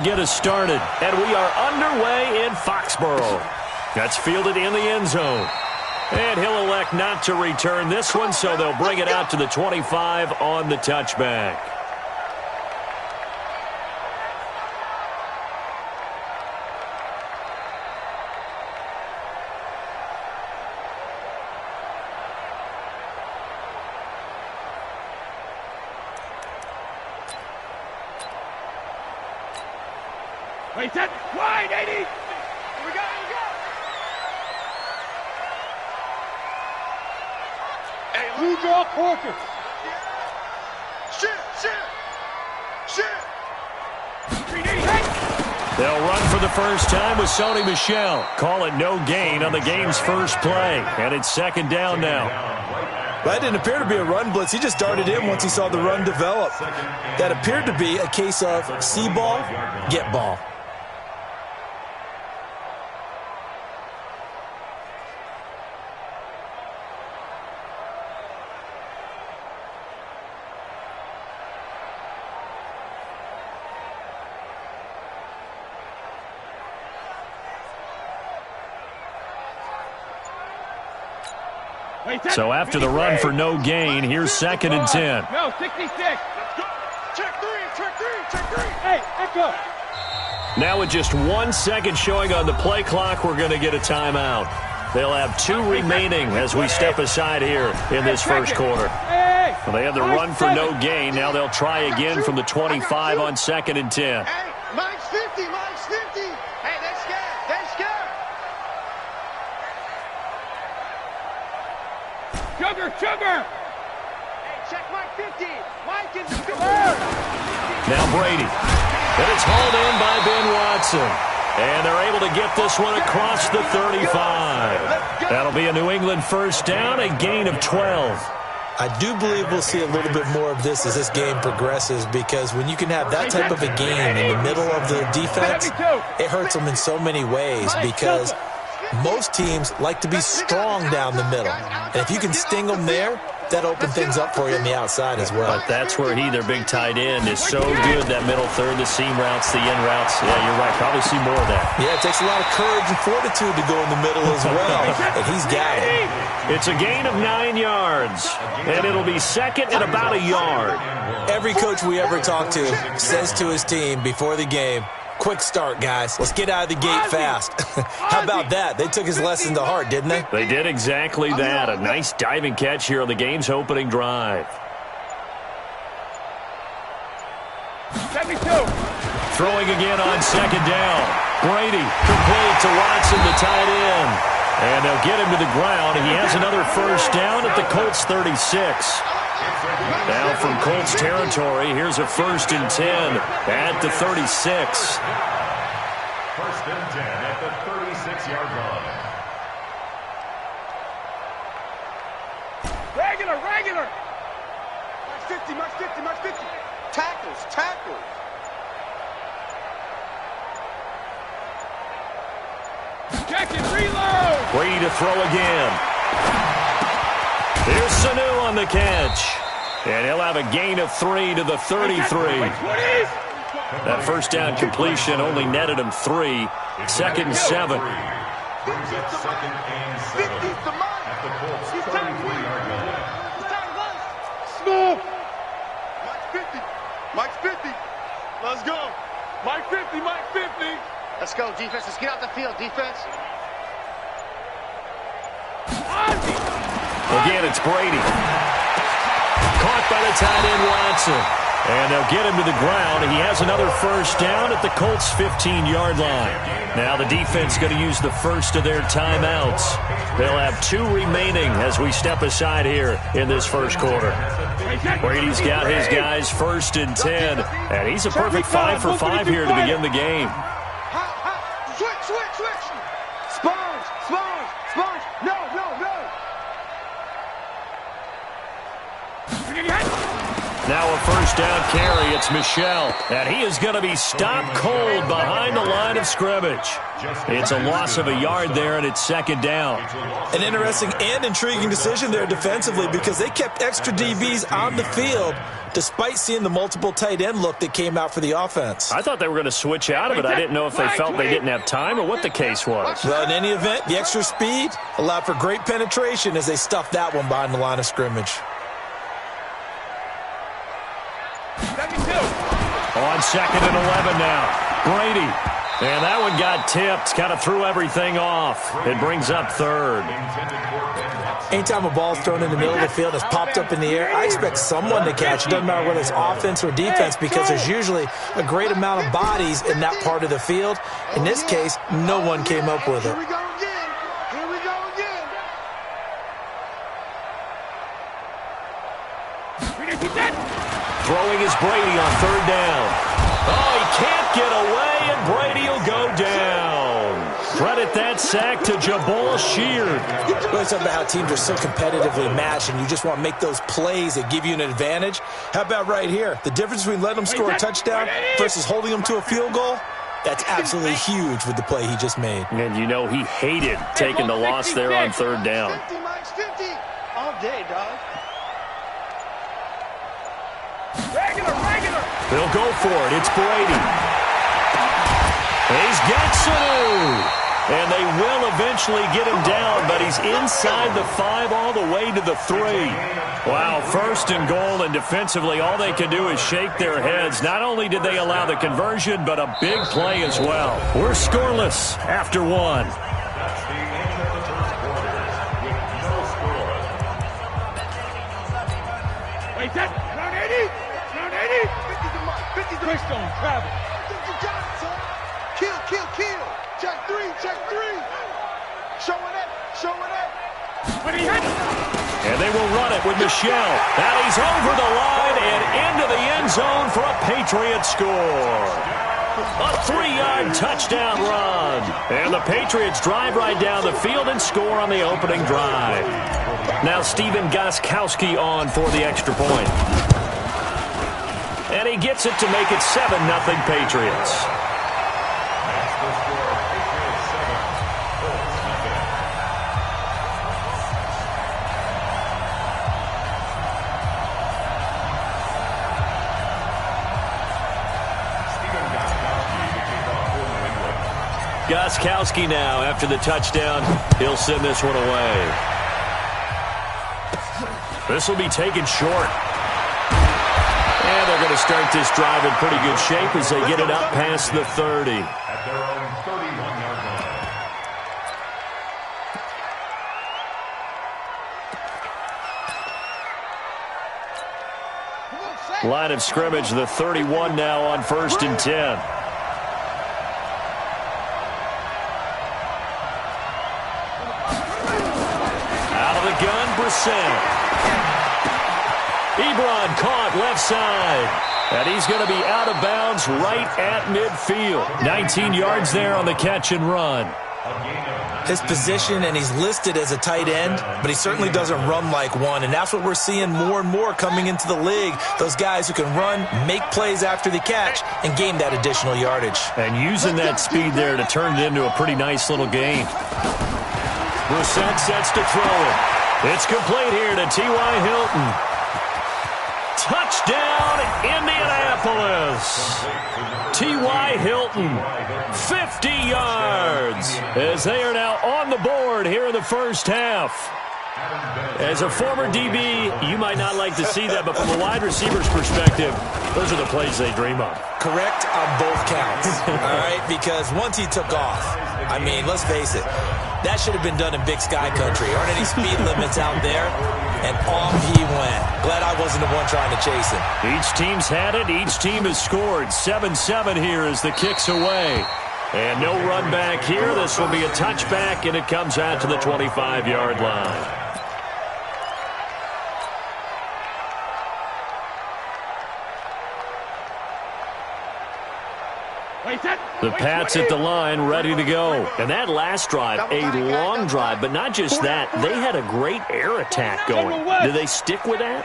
Get us started, and we are underway in Foxborough. That's fielded in the end zone. And he'll elect not to return this one, so they'll bring it out to the 25 on the touchback. Wait, that wide, 80. Here we go, here we go. Hey, lose all quarters. Shit. They'll run for the first time with Sony Michel. Call it no gain on the game's first play. And it's second down now. That didn't appear to be a run blitz. He just darted in once he saw the run develop. That appeared to be a case of see ball, get ball. So after the run for no gain, here's second and 10. No, 66. Let's go. Check three. Hey, echo. Now with just 1 second showing on the play clock, we're going to get a timeout. They'll have 2 remaining as we step aside here in this first quarter. Well, they have the run for no gain. Now they'll try again from the 25 on second and 10. Hey, Mike's 50. Hey, they're scared. Sugar. Hey, check Mike 50. Mike is the Now Brady. And it's hauled in by Ben Watson. And they're able to get this one across the 35. That'll be a New England first down, a gain of 12. I do believe we'll see a little bit more of this as this game progresses, because when you can have that type of a game in the middle of the defense, it hurts them in so many ways, because most teams like to be strong down the middle. And if you can sting them there, that opens things up for you on the outside as well. But that's where their big tight end, is so good, that middle third, the seam routes, the in routes. Yeah, you're right. Probably see more of that. Yeah, it takes a lot of courage and fortitude to go in the middle as well, and he's got it. It's a gain of 9 yards, and it'll be second at about a yard. Every coach we ever talk to says to his team before the game, quick start, guys. Let's get out of the gate fast. How about that? They took his lesson to heart, didn't they? They did exactly that. A nice diving catch here on the game's opening drive. 72. Throwing again on second down. Brady complete to Watson, the tight end. And they'll get him to the ground. He has another first down at the Colts 36. Now from Colts territory, here's a first and 10 at the 36. First and 10 at the 36-yard line. Regular. Mark 50. Tackles. Check it, reload. Brady to throw again. Here's Sanu on the catch. And he'll have a gain of 3 to the 33. That first down completion only netted him 3. Second and 7. Brings it second and 7 at the Colts 33-yard line. Smooth. Mike's 50. Let's go. Mike 50. Let's go, defense. Let's get out the field, defense. Again, it's Brady. Caught by the tight end, Watson. And they'll get him to the ground. He has another first down at the Colts' 15-yard line. Now the defense going to use the first of their timeouts. They'll have 2 remaining as we step aside here in this first quarter. Brady's got his guys first and 10. And he's a perfect 5 for 5 here to begin the game. Switch. Sponge. No. Now a first down carry. It's Michel. And he is going to be stopped cold behind the line of scrimmage. It's a loss of a yard there, and it's second down. An interesting and intriguing decision there defensively because they kept extra DBs on the field despite seeing the multiple tight end look that came out for the offense. I thought they were going to switch out of it. I didn't know if they felt they didn't have time or what the case was. Well, in any event, the extra speed allowed for great penetration as they stuffed that one behind the line of scrimmage. On second and 11 now. Brady. And that one got tipped. Kind of threw everything off. It brings up third. Anytime a ball's thrown in the middle of the field and it's popped up in the air, I expect someone to catch. It doesn't matter whether it's offense or defense because there's usually a great amount of bodies in that part of the field. In this case, no one came up with it. Here we go again. Here we go again. Throwing is Brady on third down. Oh, he can't get away, and Brady will go down. Credit that sack to Jabal Sheard. Really something about how teams are so competitively matched, and you just want to make those plays that give you an advantage. How about right here? The difference between letting them score a touchdown versus holding them to a field goal? That's absolutely huge with the play he just made. And you know he hated taking the loss there on third down. 50, Mike, 50. All day, dog. Regular. He'll go for it. It's Brady. He's got Sanu. And they will eventually get him down, but he's inside the 5 all the way to the 3. Wow, first and goal, and defensively all they can do is shake their heads. Not only did they allow the conversion, but a big play as well. We're scoreless after 1. Wait, that. Round 80. 50 to Mike. 50 to Twist on travel. 50 to Johnson. Kill. Check 3. Showing it. But he hit. And they will run it with Michel. And he's over the line and into the end zone for a Patriot score. A 3-yard touchdown run. And the Patriots drive right down the field and score on the opening drive. Now Steven Gostkowski on for the extra point. And he gets it to make it 7-0 Patriots. Gostkowski now, after the touchdown, he'll send this one away. This will be taken short. And they're going to start this drive in pretty good shape as they get it up past the 30. At their own 31-yard line. Line of scrimmage, the 31 now on 1st and 10. Ebron caught left side. And he's going to be out of bounds right at midfield. 19 yards there on the catch and run. His position, and he's listed as a tight end, but he certainly doesn't run like one. And that's what we're seeing more and more coming into the league. Those guys who can run, make plays after the catch, and gain that additional yardage. And using that speed there to turn it into a pretty nice little game. Brissett sets to throw it. It's complete here to T.Y. Hilton. Touchdown, Indianapolis. T.Y. Hilton, 50 yards, as they are now on the board here in the first half. As a former DB, you might not like to see that, but from a wide receiver's perspective, those are the plays they dream of. Correct on both counts, all right? Because once he took off, I mean, let's face it, that should have been done in Big Sky Country. Aren't any speed limits out there? And off he went. Glad I wasn't the one trying to chase him. Each team's had it. Each team has scored. 7-7 here as the kick's away. And no run back here. This will be a touchback, and it comes out to the 25-yard line. The Pats at the line, ready to go. And that last drive, a long drive, but not just that. They had a great air attack going. Do they stick with that?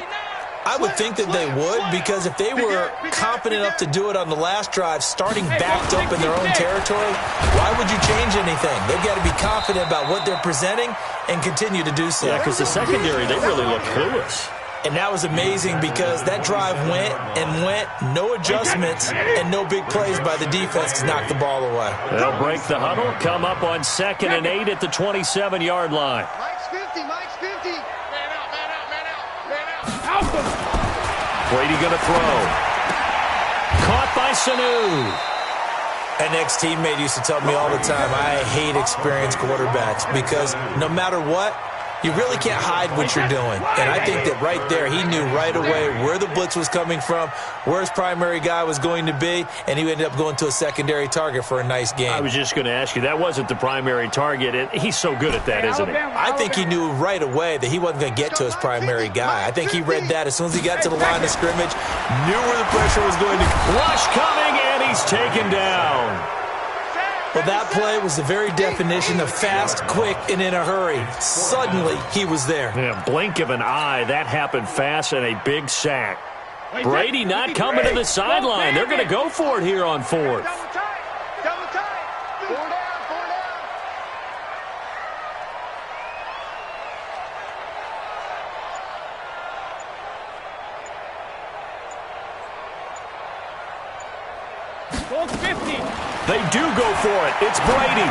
I would think that they would, because if they were confident enough to do it on the last drive, starting backed up in their own territory, why would you change anything? They've got to be confident about what they're presenting and continue to do so. Yeah, because the secondary, they really look clueless. And that was amazing because that drive went and went, no adjustments and no big plays by the defense to knock the ball away. They'll break the huddle, come up on 2nd and 8 at the 27-yard line. Mike's 50, Mike's 50. Man out, man out, man out, man out. Brady going to throw. Caught by Sanu. An ex-teammate used to tell me all the time, I hate experienced quarterbacks because no matter what, you really can't hide what you're doing. And I think that right there, he knew right away where the blitz was coming from, where his primary guy was going to be, and he ended up going to a secondary target for a nice game. I was just going to ask you, that wasn't the primary target, and he's so good at that, isn't he? I think he knew right away that he wasn't going to get to his primary guy. I think he read that as soon as he got to the line of scrimmage, knew where the pressure was going to come. Rush coming, and he's taken down. Well, that play was the very definition of fast, quick, and in a hurry. Suddenly, he was there. Yeah, blink of an eye, that happened fast, and a big sack. Brady not coming to the sideline. They're going to go for it here on 4th. Double tight, double tight. 4 down, 4 down. Colts 50. They do go for it. It's Brady.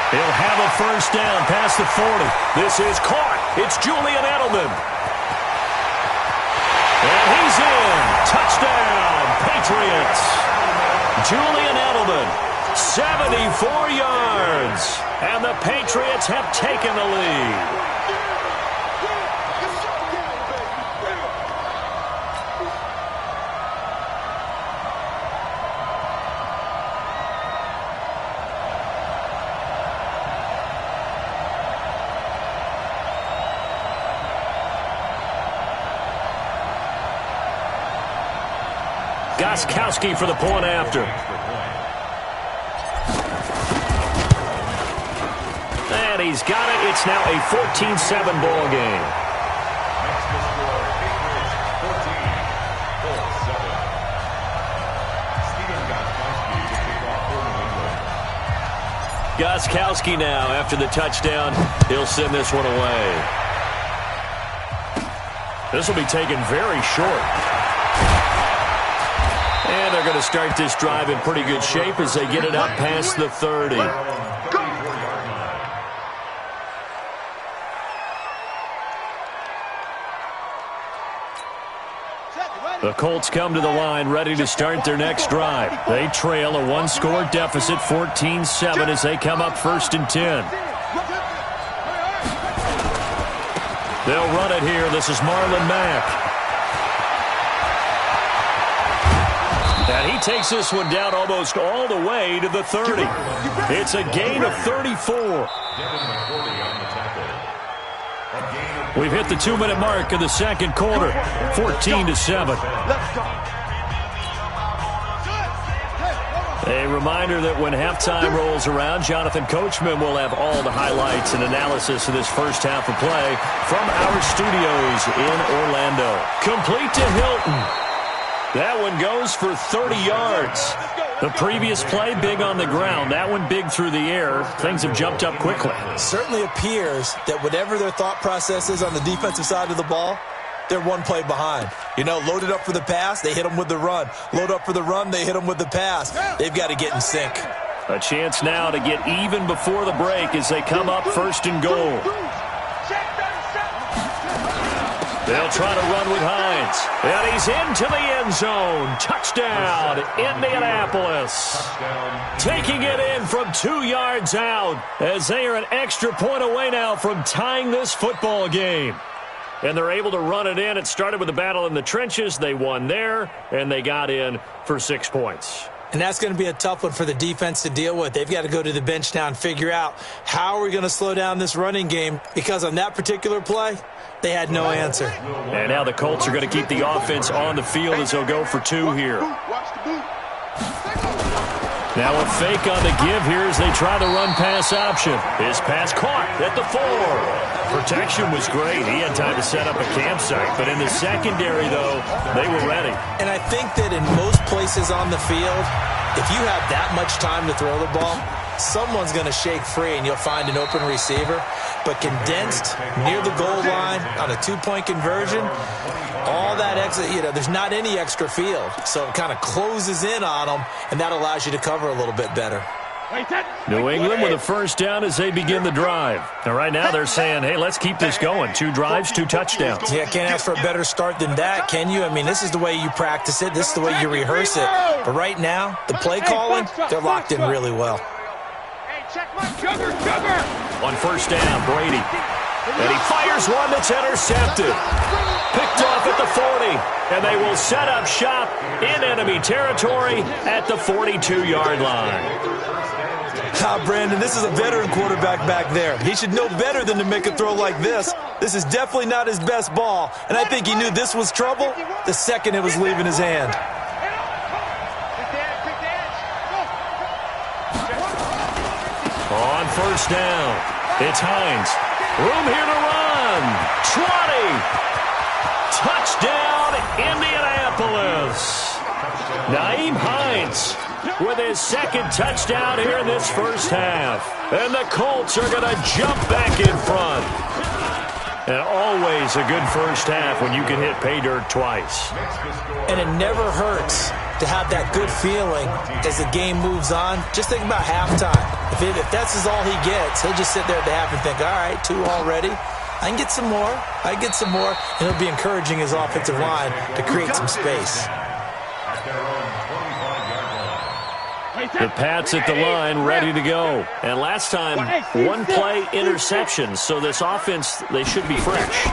He'll have a first down past the 40. This is caught. It's Julian Edelman. And he's in. Touchdown, Patriots. Julian Edelman, 74 yards. And the Patriots have taken the lead. Gostkowski for the point after. And he's got it. It's now a 14-7 ball game. Gostkowski now after the touchdown. He'll send this one away. This will be taken very short. And they're going to start this drive in pretty good shape as they get it up past the 30. The Colts come to the line ready to start their next drive. They trail a one-score deficit, 14-7, as they come up 1st and 10. They'll run it here. This is Marlon Mack. And he takes this one down almost all the way to the 30. It's a gain of 34. We've hit the 2-minute mark of the second quarter, 14-7. A reminder that when halftime rolls around, Jonathan Coachman will have all the highlights and analysis of this first half of play from our studios in Orlando. Complete to Hilton. That one goes for 30 yards. The previous play, big on the ground. That one big through the air. Things have jumped up quickly. Certainly appears that whatever their thought process is on the defensive side of the ball, they're one play behind. You know, loaded up for the pass, they hit them with the run. Load up for the run, they hit them with the pass. They've got to get in sync. A chance now to get even before the break as they come up 1st and goal. They'll try to run with Hines. And he's into the end zone. Touchdown, Indianapolis. Taking it in from 2 yards out as they are an extra point away now from tying this football game. And they're able to run it in. It started with a battle in the trenches. They won there, and they got in for 6 points. And that's going to be a tough one for the defense to deal with. They've got to go to the bench now and figure out how are we going to slow down this running game, because on that particular play, they had no answer. And now the Colts are going to keep the offense on the field as they'll go for 2 here. Now a fake on the give here as they try the run-pass option. His pass caught at the 4. Protection was great. He had time to set up a campsite. But in the secondary, though, they were ready. And I think that in most places on the field, if you have that much time to throw the ball, someone's going to shake free and you'll find an open receiver. But condensed near the goal line on a 2-point conversion, all that extra, there's not any extra field. So it kind of closes in on them, and that allows you to cover a little bit better. New England with a first down as they begin the drive. Now, right now they're saying, hey, let's keep this going. 2 drives, 2 touchdowns. Yeah, can't ask for a better start than that, can you? I mean, this is the way you practice it. This is the way you rehearse it. But right now, the play calling, they're locked in really well. Check my sugar. On first down, Brady. And he fires one that's intercepted. Picked off at the 40. And they will set up shop in enemy territory at the 42-yard line. Brandon, this is a veteran quarterback back there. He should know better than to make a throw like this. This is definitely not his best ball. And I think he knew this was trouble the second it was leaving his hand. On first down, it's Hines. Room here to run. 20. Touchdown, Indianapolis. Nyheim Hines with his second touchdown here in this first half. And the Colts are going to jump back in front. And always a good first half when you can hit pay dirt twice. And it never hurts to have that good feeling as the game moves on. Just think about halftime. If that's all he gets, he'll just sit there at the half and think, all right, 2 already. I can get some more. And it'll be encouraging his offensive line to create some space. The Pats at the line, ready to go. And last time, 1 play interception. So this offense, they should be fresh.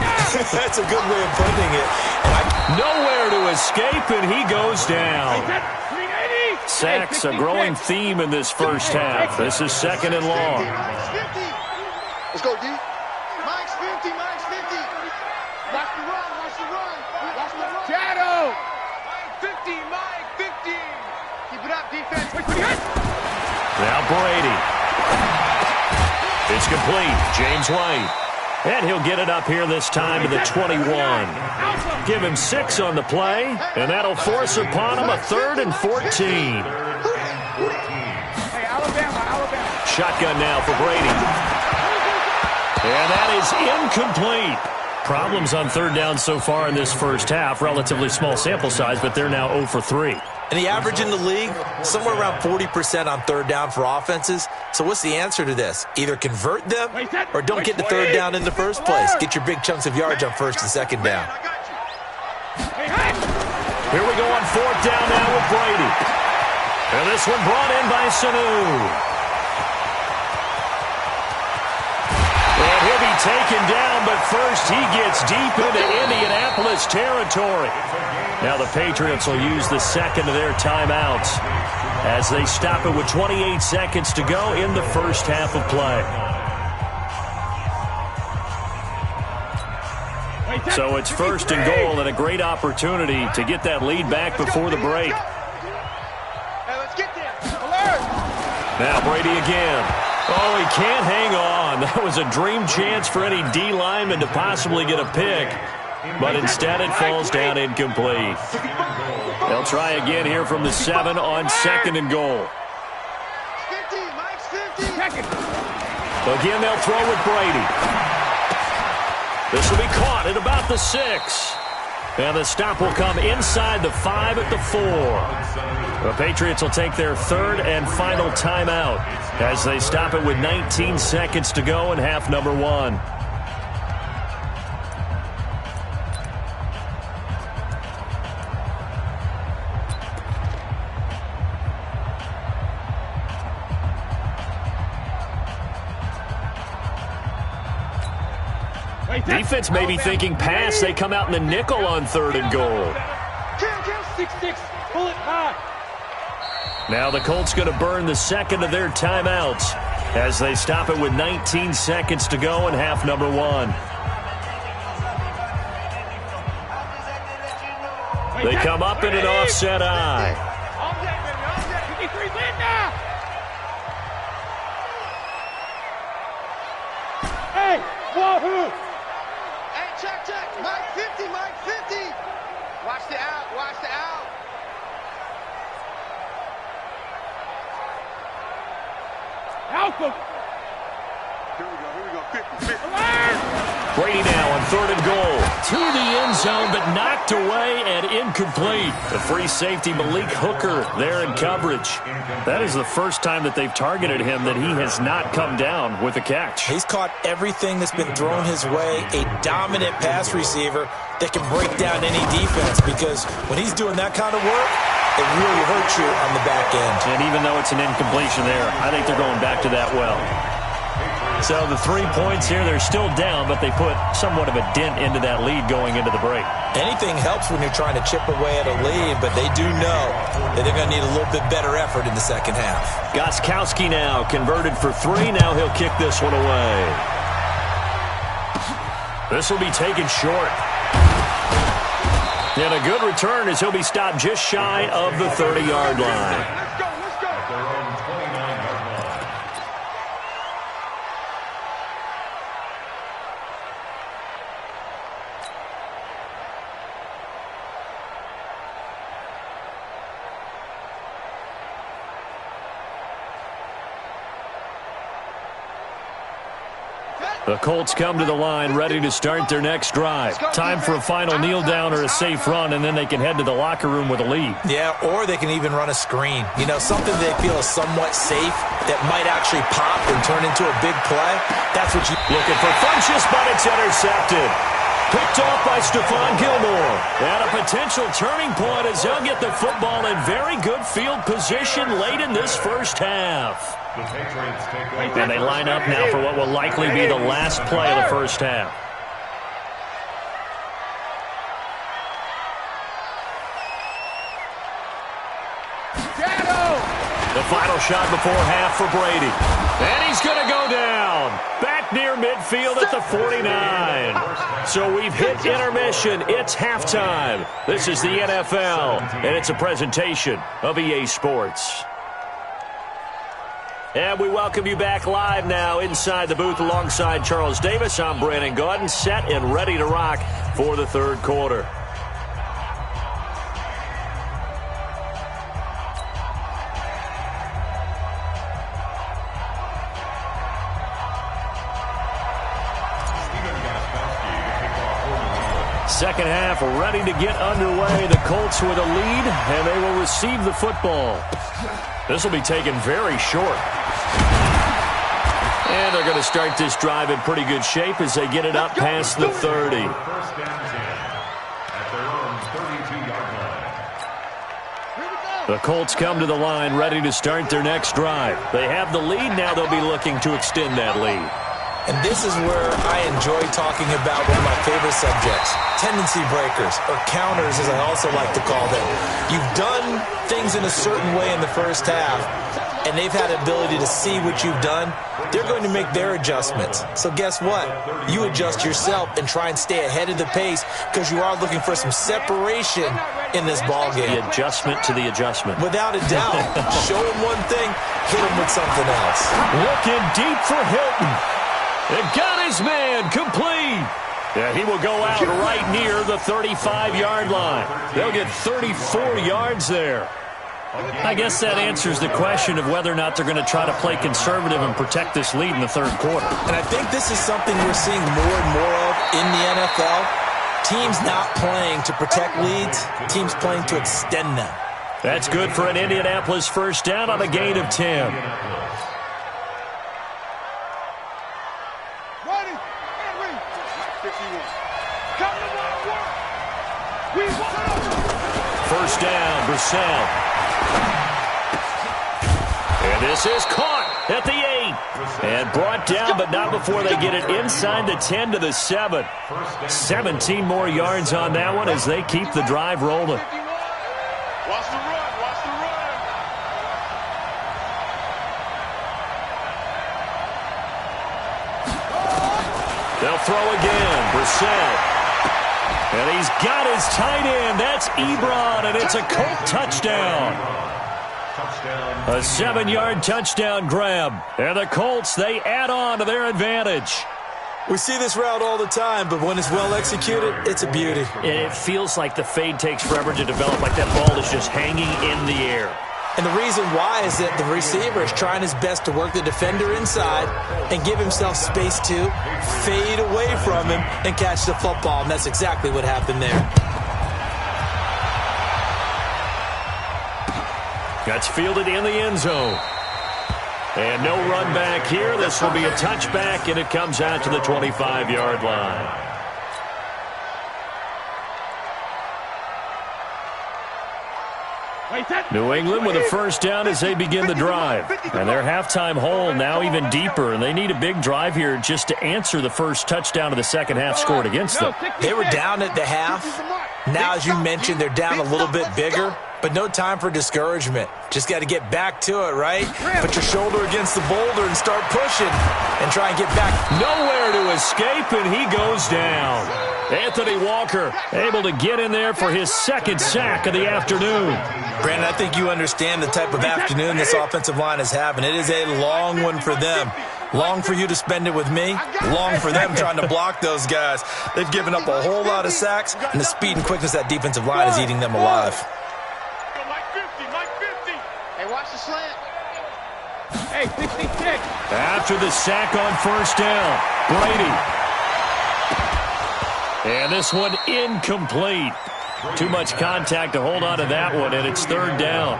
That's a good way of putting it. Nowhere to escape, and he goes down. Sacks, a growing theme in this first half. This is second and long. Let's go, D. Mike's 50. Watch the run. Shadow. 50, Mike, 50. Keep it up, defense. Now Brady. It's complete. James White. And he'll get it up here this time to the 21. Give him 6 on the play, and that'll force upon him a 3rd and 14. Hey, Alabama. Shotgun now for Brady. And that is incomplete. Problems on 3rd down so far in this first half. Relatively small sample size, but they're now 0 for 3. And the average in the league, somewhere around 40% on 3rd down for offenses. So what's the answer to this? Either convert them or don't get the 3rd down in the first place. Get your big chunks of yards on 1st and 2nd down. Here we go on 4th down now with Brady. And this one brought in by Sanu. And he'll be taken down, but first he gets deep into Indianapolis territory. Now the Patriots will use the second of their timeouts as they stop it with 28 seconds to go in the first half of play. So it's 1st and goal and a great opportunity to get that lead back before the break. Hey, let's get there. Alert. Now Brady again. Oh, he can't hang on. That was a dream chance for any D lineman to possibly get a pick. But instead it falls down incomplete. They'll try again here from the 7 on 2nd and goal. 50, Mike's 50. Again, they'll throw with Brady. This will be caught at about the 6. And the stop will come inside the 5 at the 4. The Patriots will take their 3rd and final timeout as they stop it with 19 seconds to go in half number 1. Defense may be thinking pass. They come out in the nickel on 3rd and goal. 6-6, pull it high. Now the Colts going to burn the second of their timeouts as they stop it with 19 seconds to go in half number 1. They come up in an offset eye. Wahoo! Hey, check. Mike 50, Mike 50. Watch the out, watch the out. Alpha. Here we go, 50. Brady now on 3rd and goal. To the end zone, but knocked away and incomplete. The free safety, Malik Hooker, there in coverage. That is the first time that they've targeted him that he has not come down with a catch. He's caught everything that's been thrown his way. A dominant pass receiver that can break down any defense, because when he's doing that kind of work, it really hurts you on the back end. And even though it's an incompletion there, I think they're going back to that well. So the 3 points here, they're still down, but they put somewhat of a dent into that lead going into the break. Anything helps when you're trying to chip away at a lead, but they do know that they're going to need a little bit better effort in the second half. Gostkowski now converted for 3. Now he'll kick this one away. This will be taken short. And a good return as he'll be stopped just shy of the 30-yard line. Let's go. The Colts come to the line ready to start their next drive. Time for a final kneel down or a safe run, and then they can head to the locker room with a lead. Yeah, or they can even run a screen. You know, something they feel is somewhat safe that might actually pop and turn into a big play. That's what you... Looking for Funchess, but it's intercepted. Picked off by Stephon Gilmore. And a potential turning point as they'll get the football in very good field position late in this first half. The Patriots take over. And they line up now for what will likely be the last play of the first half. The final shot before half for Brady. And he's going to go down. Back near midfield at the 49. So we've hit intermission. It's halftime. This is the NFL, and it's a presentation of EA Sports. And we welcome you back live now inside the booth alongside Charles Davis. I'm Brandon Gaudin, set and ready to rock for the third quarter. Second half ready to get underway. The Colts with a lead, and they will receive the football. This will be taken very short. And they're going to start this drive in pretty good shape as they get it up past the 30. First down 10 at their own 32-yard line. The Colts come to the line ready to start their next drive. They have the lead. Now they'll be looking to extend that lead. And this is where I enjoy talking about one of my favorite subjects, tendency breakers, or counters as I also like to call them. You've done things in a certain way in the first half, and they've had the ability to see what you've done. They're going to make their adjustments. So guess what? You adjust yourself and try and stay ahead of the pace because you are looking for some separation in this ballgame. The adjustment to the adjustment. Without a doubt. Show them one thing, hit them with something else. Looking deep for Hilton. And got his man complete. Yeah, he will go out right near the 35-yard line. They'll get 34 yards there. I guess that answers the question of whether or not they're going to try to play conservative and protect this lead in the third quarter. And I think this is something we're seeing more and more of in the NFL. Teams not playing to protect leads, teams playing to extend them. That's good for an Indianapolis first down on a gain of 10. First down, Brissett. And this is caught at the 8. And brought down, but not before they get it inside the 10 to the 7. 17 more yards on that one as they keep the drive rolling. Watch the run, watch the run. They'll throw again, Brissett. And he's got his tight end. That's Ebron, and it's a Colt touchdown. A 7-yard touchdown grab. And the Colts, they add on to their advantage. We see this route all the time, but when it's well executed, it's a beauty. It feels like the fade takes forever to develop, like that ball is just hanging in the air. And the reason why is that the receiver is trying his best to work the defender inside and give himself space to fade away from him and catch the football, and that's exactly what happened there. That's fielded in the end zone. And no run back here. This will be a touchback, and it comes out to the 25-yard line. New England with a first down as they begin the drive. And their halftime hole now even deeper, and they need a big drive here just to answer the first touchdown of the second half scored against them. They were down at the half. Now, as you mentioned, they're down a little bit bigger, but no time for discouragement. Just got to get back to it, right? Put your shoulder against the boulder and start pushing and try and get back. Nowhere to escape, and he goes down. Anthony Walker able to get in there for his second sack of the afternoon. Brandon, I think you understand the type of afternoon this offensive line is having. It is a long one for them. Long for you to spend it with me. Long for them trying to block those guys. They've given up a whole lot of sacks, and the speed and quickness of that defensive line is eating them alive. Hey, watch the slant. Hey, 66. After the sack on first down, Brady. And this one incomplete. Too much contact to hold on to that one, and it's third down.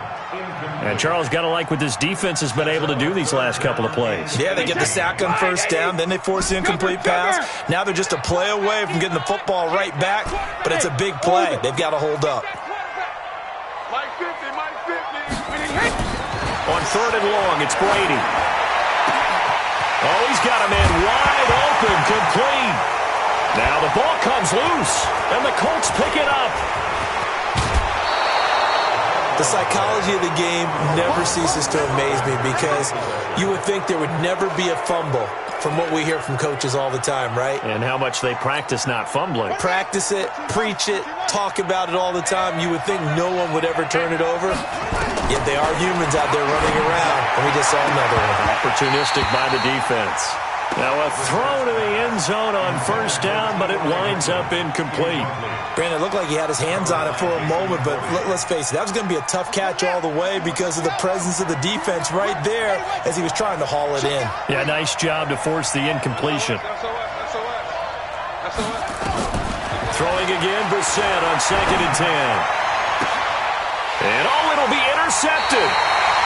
And Charles, got to like what this defense has been able to do these last couple of plays. Yeah, they get the sack on first down, then they force the incomplete pass. Now they're just a play away from getting the football right back, but it's a big play. They've got to hold up. On third and long, it's Brady. Oh, he's got a man wide open, complete. Now the ball comes loose, and the Colts pick it up. The psychology of the game never ceases to amaze me because you would think there would never be a fumble from what we hear from coaches all the time, right? And how much they practice not fumbling. Practice it, preach it, talk about it all the time. You would think no one would ever turn it over. Yet they are humans out there running around, and we just saw another one. Opportunistic by the defense. Now a throw to the end zone on first down, but it winds up incomplete. Brandon, it looked like he had his hands on it for a moment, but let's face it, that was going to be a tough catch all the way because of the presence of the defense right there as he was trying to haul it in. Yeah, nice job to force the incompletion. Throwing again, Brissett on 2nd and 10. And it'll be intercepted.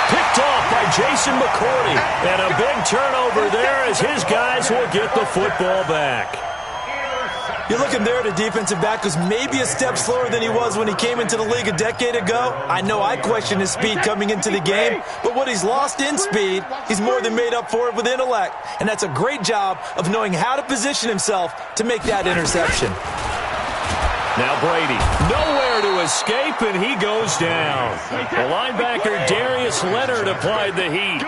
Picked off by Jason McCourty. And a big turnover there as his guys will get the football back. You're looking there at a defensive back who's maybe a step slower than he was when he came into the league a decade ago. I know I questioned his speed coming into the game, but what he's lost in speed, he's more than made up for it with intellect. And that's a great job of knowing how to position himself to make that interception. Now Brady, nowhere to escape, and he goes down. The linebacker Darius Leonard applied the heat.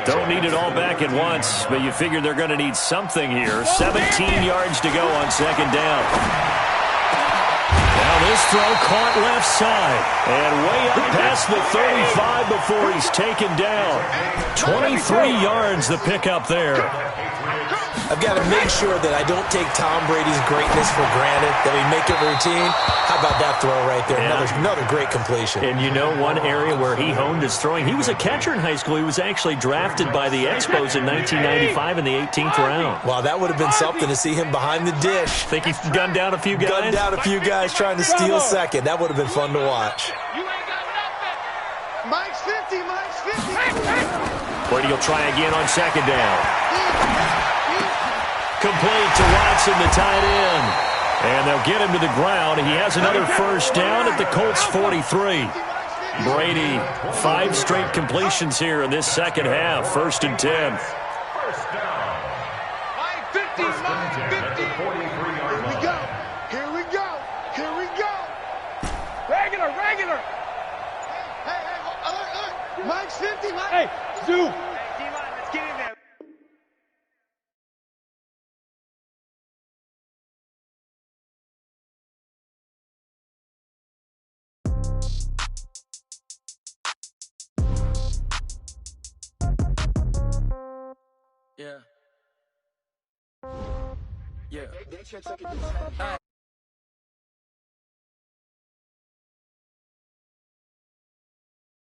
Don't need it all back at once, but you figure they're going to need something here. 17 yards to go on second down. Now this throw caught left side, and way up past the 35 before he's taken down. 23 yards the pickup there. I've got to make sure that I don't take Tom Brady's greatness for granted, that we make it routine. How about that throw right there? Yeah. Another great completion. And you know one area where he honed his throwing? He was a catcher in high school. He was actually drafted by the Expos in 1995 in the 18th round. Wow, that would have been something to see him behind the dish. Think he gunned down a few guys? Gunned down a few guys trying to steal second. That would have been fun to watch. Mike's 50, Mike's 50. Brady will try again on second down. Complete to Watson, the tight end. And they'll get him to the ground. He has another first down at the Colts 43. Brady, 5 straight completions here in this second half. 1st and 10. First down. Mike 50, Mike 50. Here we go. Here we go. Here we go. Regular. Hey, alert. Mike's 50, Mike. Hey, Zoo. Hey, D-line, let's get in there. Yeah. Yeah.